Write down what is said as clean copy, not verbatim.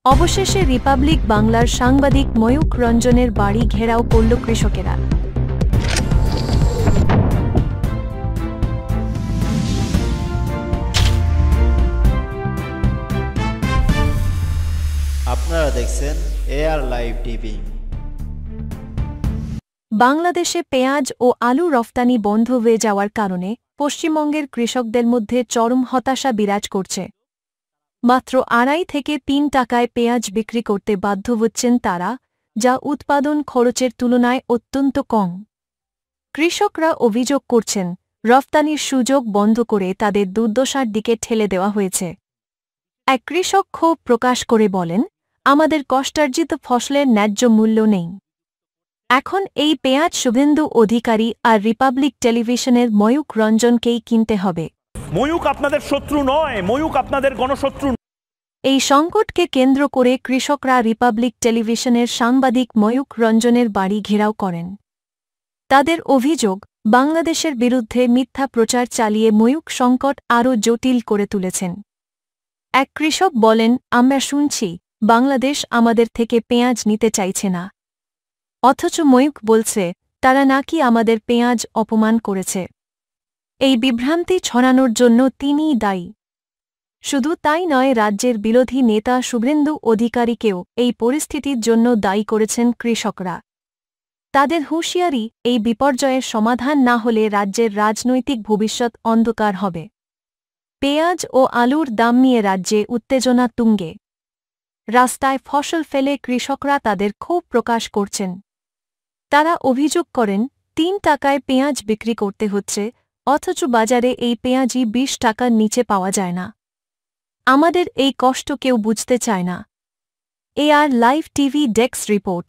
অবশেষে রিপাবলিক বাংলার সাংবাদিক ময়ূক রঞ্জনের বাড়ি ঘেরাও করল কৃষকেরা। আপনারা দেখছেন এআর লাইভ টিভি। বাংলাদেশে পেঁয়াজ ও আলু রফতানি বন্ধ হয়ে যাওয়ার কারণে পশ্চিমবঙ্গের কৃষকদের মধ্যে চরম হতাশা বিরাজ করছে। মাত্র 2.5 থেকে 3 টাকায় পেঁয়াজ বিক্রি করতে বাধ্য হচ্ছেন তারা, যা উৎপাদন খরচের তুলনায় অত্যন্ত কম। কৃষকরা অভিযোগ করছেন, রফতানির সুযোগ বন্ধ করে তাদের দুর্দশার দিকে ঠেলে দেওয়া হয়েছে। এক কৃষক ক্ষোভ প্রকাশ করে বলেন, আমাদের কষ্টার্জিত ফসলের ন্যায্য মূল্য নেই। এখন এই পেঁয়াজ শুভেন্দু অধিকারী আর রিপাবলিক টেলিভিশনের ময়ূক রঞ্জনকেই কিনতে হবে। ময়ূক আপনাদের শত্রু নয়, ময়ূক আপনাদের গণশত্রু। এই সংকটকে কেন্দ্র করে কৃষকরা রিপাবলিক টেলিভিশনের সাংবাদিক ময়ূক রঞ্জনের বাড়ি ঘেরাও করেন। তাদের অভিযোগ, বাংলাদেশের বিরুদ্ধে মিথ্যা প্রচার চালিয়ে ময়ূক সংকট আরও জটিল করে তুলেছেন। এক কৃষক বলেন, আমরা শুনছি বাংলাদেশ আমাদের থেকে পেঁয়াজ নিতে চাইছে না, অথচ ময়ূক বলছে তারা নাকি আমাদের পেঁয়াজ অপমান করেছে। এই বিভ্রান্তি ছড়ানোর জন্য তিনিই দায়ী। শুধু তাই নয়, রাজ্যের বিরোধী নেতা শুভেন্দু অধিকারীকেও এই পরিস্থিতির জন্য দায়ী করেছেন কৃষকরা। তাদের হুঁশিয়ারি, এই বিপর্যয়ের সমাধান না হলে রাজ্যের রাজনৈতিক ভবিষ্যৎ অন্ধকার হবে। পেঁয়াজ ও আলুর দাম নিয়ে রাজ্যে উত্তেজনা তুঙ্গে। রাস্তায় ফসল ফেলে কৃষকরা তাদের ক্ষোভ প্রকাশ করছেন। তারা অভিযোগ করেন, 3 টাকায় পেঁয়াজ বিক্রি করতে হচ্ছে, অথচ বাজারে এই পেঁয়াজই 20 টাকার নিচে পাওয়া যায় না। আমাদের এই কষ্ট কেউ বুঝতে চায় না। AR live TV desk report.